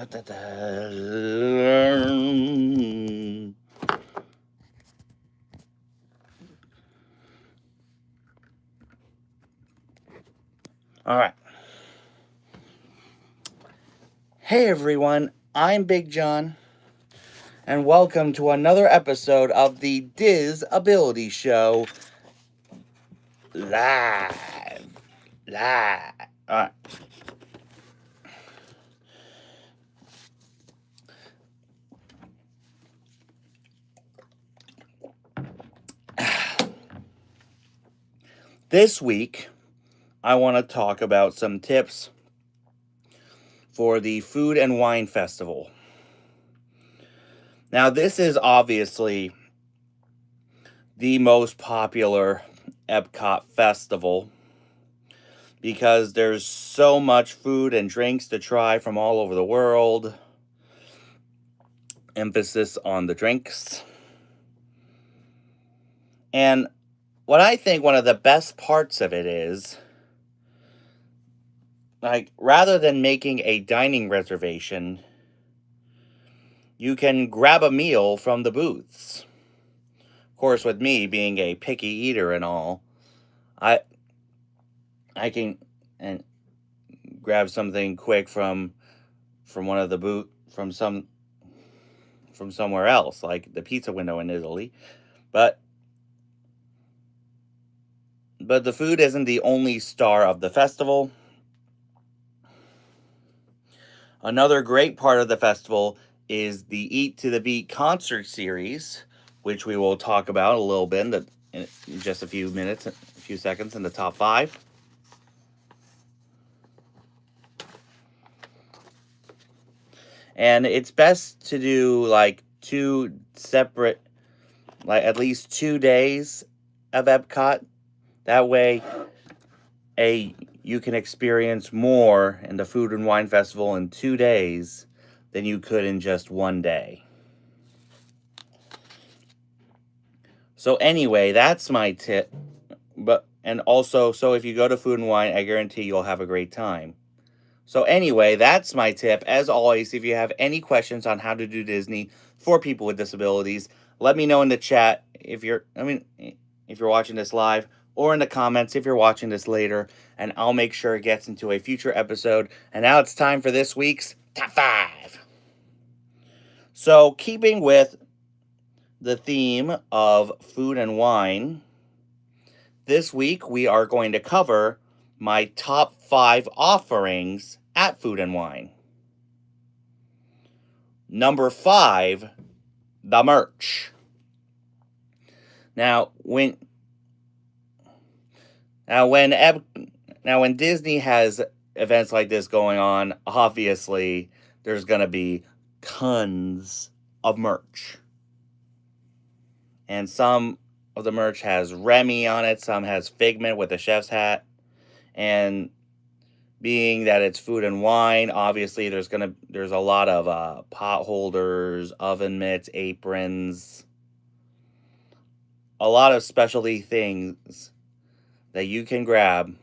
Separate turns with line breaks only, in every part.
All right. Hey everyone, I'm Big John, and welcome to another episode of the Diz Ability Show live. All right. This week, I want to talk about some tips for the Food and Wine Festival. Now, this is obviously the most popular Epcot festival because there's so much food and drinks to try from all over the world. Emphasis on the drinks. And what I think one of the best parts of it is, like, rather than making a dining reservation, you can grab a meal from the booths. Of course, with me being a picky eater and all, I can and grab something quick from one of the from somewhere else, like the pizza window in Italy. But the food isn't the only star of the festival. Another great part of the festival is the Eat to the Beat concert series, which we will talk about a little bit in just a few seconds in the top 5. And it's best to do like 2 separate, like at least 2 days of Epcot. That way, you can experience more in the Food and Wine Festival in 2 days than you could in just 1 day. So anyway, that's my tip. And also, so if you go to Food and Wine, I guarantee you'll have a great time. So anyway, that's my tip. As always, if you have any questions on how to do Disney for people with disabilities, let me know in the chat if you're watching this live, or in the comments if you're watching this later, and I'll make sure it gets into a future episode. And now it's time for this week's Top 5. So, keeping with the theme of food and wine, this week we are going to cover my top 5 offerings at Food and Wine. Number 5, the merch. Now, when Disney has events like this going on, obviously there's going to be tons of merch. And some of the merch has Remy on it, some has Figment with a chef's hat. And being that it's Food and Wine, obviously there's a lot of pot holders, oven mitts, aprons, a lot of specialty things that you can grab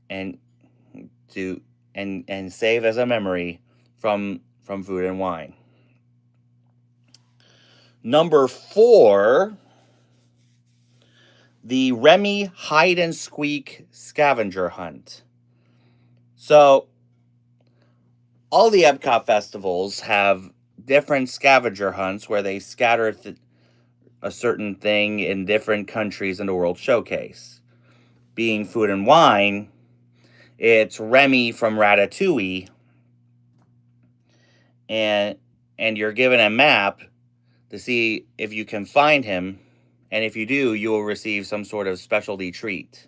and save as a memory from Food and Wine. Number 4, the Remy Hide and Squeak Scavenger Hunt. So, all the Epcot festivals have different scavenger hunts where they scatter a certain thing in different countries in the World Showcase. Being Food and Wine, it's Remy from Ratatouille, and you're given a map to see if you can find him, and if you do, you will receive some sort of specialty treat.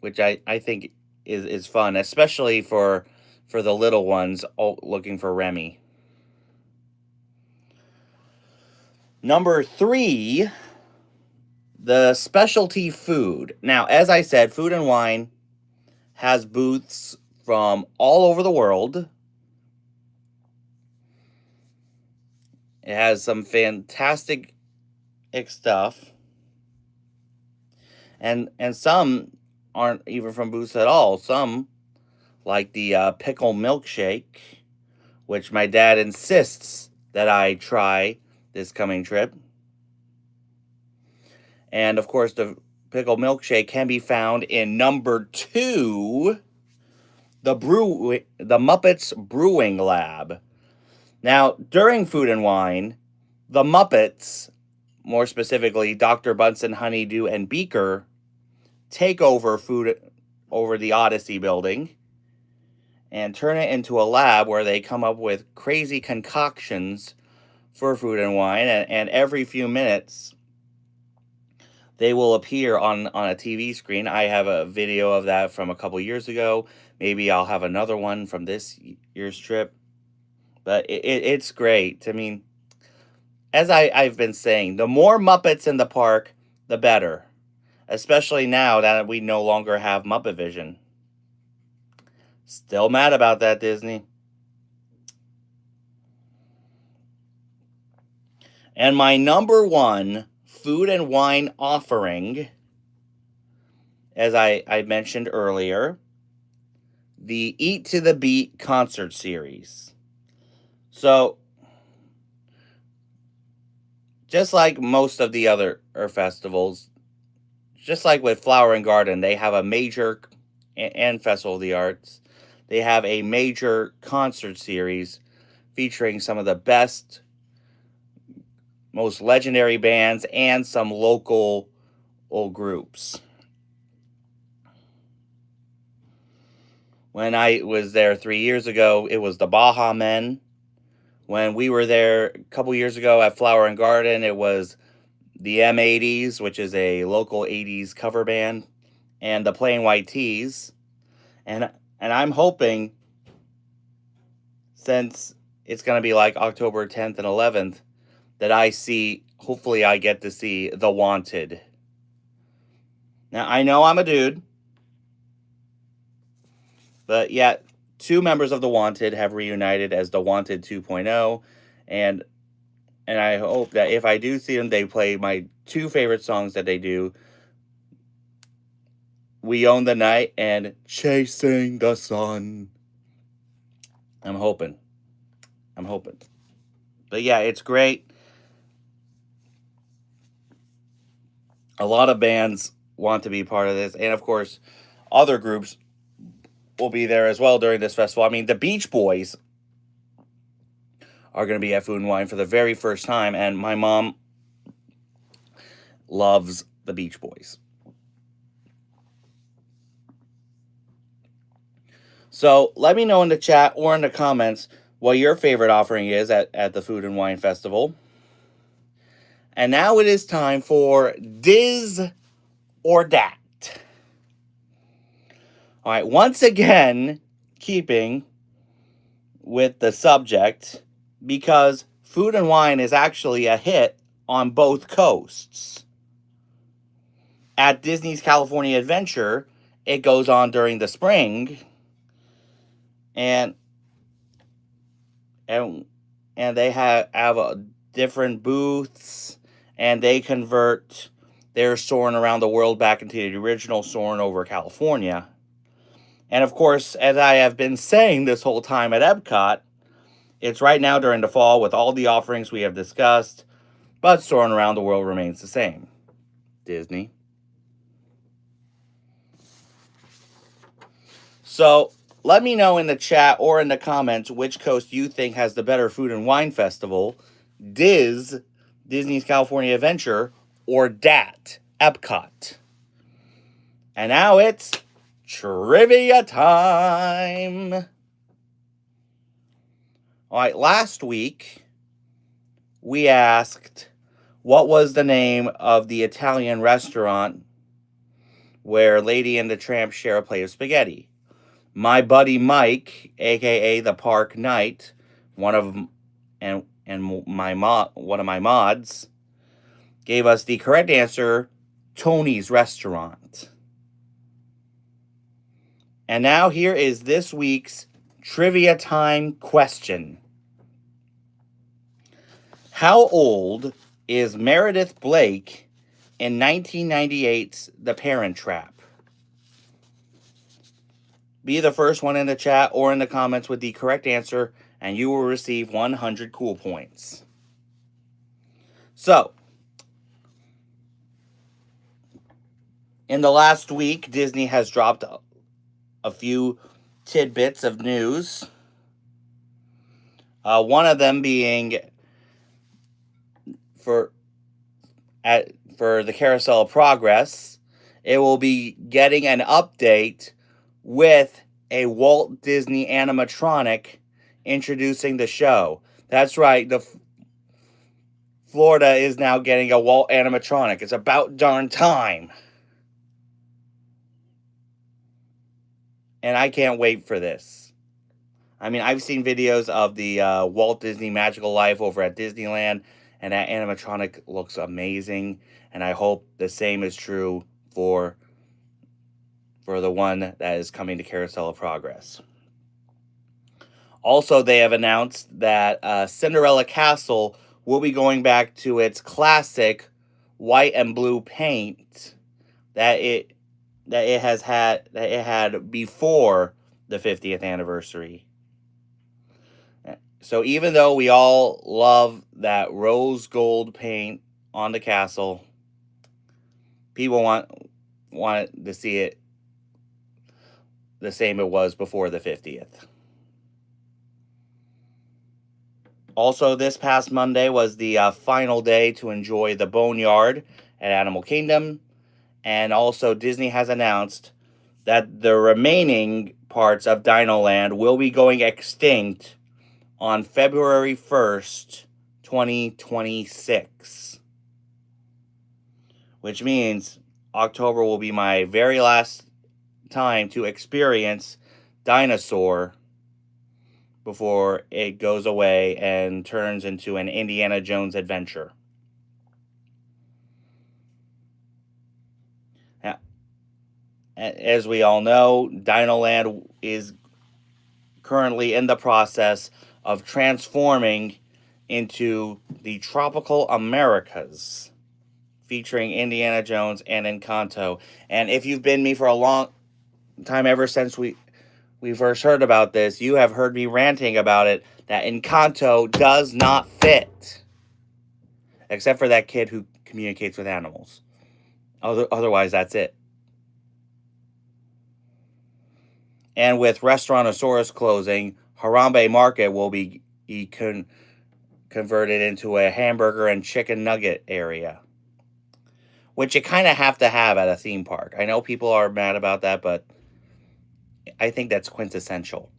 Which I think is fun, especially for the little ones looking for Remy. Number 3, the specialty food. Now, as I said, Food and Wine has booths from all over the world. It has some fantastic stuff. And some aren't even from booths at all. Some, like the pickle milkshake, which my dad insists that I try this coming trip. And of course, the pickle milkshake can be found in number 2, the Muppets Brewing Lab. Now, during Food and Wine, the Muppets, more specifically Dr. Bunsen, Honeydew, and Beaker, take over the Odyssey building and turn it into a lab where they come up with crazy concoctions for Food and Wine, and every few minutes they will appear on a TV screen. I have a video of that from a couple years ago. Maybe I'll have another one from this year's trip. But it's great. I mean, as I've been saying, the more Muppets in the park, the better. Especially now that we no longer have Muppet Vision. Still mad about that, Disney. And my number 1 Food and Wine offering, as I mentioned earlier, the Eat to the Beat concert series. So, just like most of the other festivals, just like with Flower and Garden, they have a major, and Festival of the Arts, they have a major concert series featuring some of the best, most legendary bands and some local old groups. When I was there 3 years ago, it was the Baja Men. When we were there a couple years ago at Flower and Garden, it was the M80s, which is a local 80s cover band, and the Plain White Tees. And I'm hoping, since it's going to be like October 10th and 11th, that hopefully I get to see The Wanted. Now, I know I'm a dude, but yet 2 members of The Wanted have reunited as The Wanted 2.0, and I hope that if I do see them, they play my 2 favorite songs that they do, We Own the Night and Chasing the Sun. I'm hoping. But yeah, it's great. A lot of bands want to be part of this, and of course, other groups will be there as well during this festival. I mean, the Beach Boys are going to be at Food and Wine for the very first time, and my mom loves the Beach Boys. So let me know in the chat or in the comments what your favorite offering is at the Food and Wine Festival. And now it is time for Diz or Dat. All right, once again, keeping with the subject, because Food and Wine is actually a hit on both coasts. At Disney's California Adventure, it goes on during the spring, and they have different booths, and they convert their Soarin' Around the World back into the original Soarin' over California. And of course, as I have been saying this whole time at Epcot, it's right now during the fall with all the offerings we have discussed, but Soarin' Around the World remains the same. Disney. So let me know in the chat or in the comments which coast you think has the better Food and Wine Festival, Disney's California Adventure, or DAT, Epcot. And now it's trivia time. All right, last week we asked what was the name of the Italian restaurant where Lady and the Tramp share a plate of spaghetti. My buddy Mike, aka the Park Knight, one of my mods, gave us the correct answer, Tony's Restaurant. And now here is this week's trivia time question. How old is Meredith Blake in 1998's The Parent Trap? Be the first one in the chat or in the comments with the correct answer, and you will receive 100 cool points. So, in the last week, Disney has dropped a few tidbits of news. One of them being for the Carousel of Progress, it will be getting an update with a Walt Disney animatronic introducing the show. That's right, Florida is now getting a Walt animatronic. It's about darn time. And I can't wait for this. I mean, I've seen videos of the Walt Disney Magical Life over at Disneyland, and that animatronic looks amazing. And I hope the same is true for the one that is coming to Carousel of Progress. Also, they have announced that Cinderella Castle will be going back to its classic white and blue paint that it had before the 50th anniversary. So even though we all love that rose gold paint on the castle, people want to see it the same it was before the 50th. Also, this past Monday was the final day to enjoy the Boneyard at Animal Kingdom. And also, Disney has announced that the remaining parts of Dino Land will be going extinct on February 1st, 2026. Which means October will be my very last time to experience Dinosaur before it goes away and turns into an Indiana Jones adventure. Now, as we all know, Dino Land is currently in the process of transforming into the Tropical Americas, featuring Indiana Jones and Encanto. And if you've been me for a long time, ever since we first heard about this, you have heard me ranting about it, that Encanto does not fit. Except for that kid who communicates with animals. Otherwise, that's it. And with Restaurantosaurus closing, Harambe Market will be converted into a hamburger and chicken nugget area. Which you kind of have to have at a theme park. I know people are mad about that, but I think that's quintessential.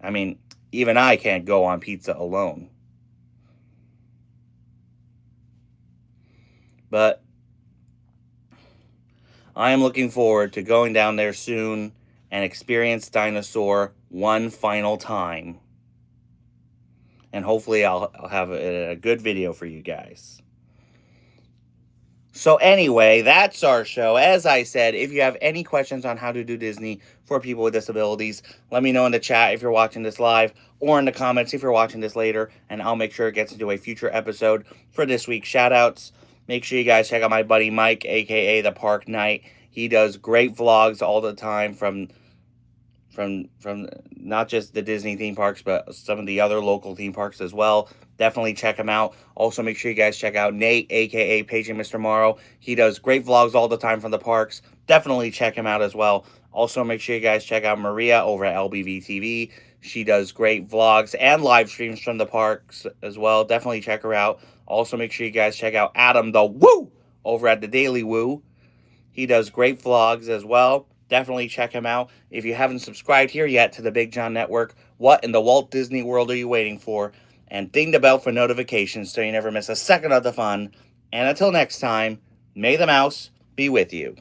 I mean, even I can't go on pizza alone. But I am looking forward to going down there soon and experience Dinosaur one final time. And hopefully I'll have a good video for you guys. So anyway, that's our show. As I said, if you have any questions on how to do Disney for people with disabilities, let me know in the chat if you're watching this live, or in the comments if you're watching this later, and I'll make sure it gets into a future episode for this week's shoutouts. Make sure you guys check out my buddy Mike, aka the Park Knight. He does great vlogs all the time from not just the Disney theme parks, but some of the other local theme parks as well. Definitely check him out. Also, make sure you guys check out Nate, aka Paging Mr. Morrow. He does great vlogs all the time from the parks. Definitely check him out as well. Also, make sure you guys check out Maria over at LBV TV. She does great vlogs and live streams from the parks as well. Definitely check her out. Also, make sure you guys check out Adam the Woo over at the Daily Woo. He does great vlogs as well. Definitely check him out. If you haven't subscribed here yet to the Big John Network, what in the Walt Disney World are you waiting for? And ding the bell for notifications so you never miss a second of the fun. And until next time, may the mouse be with you.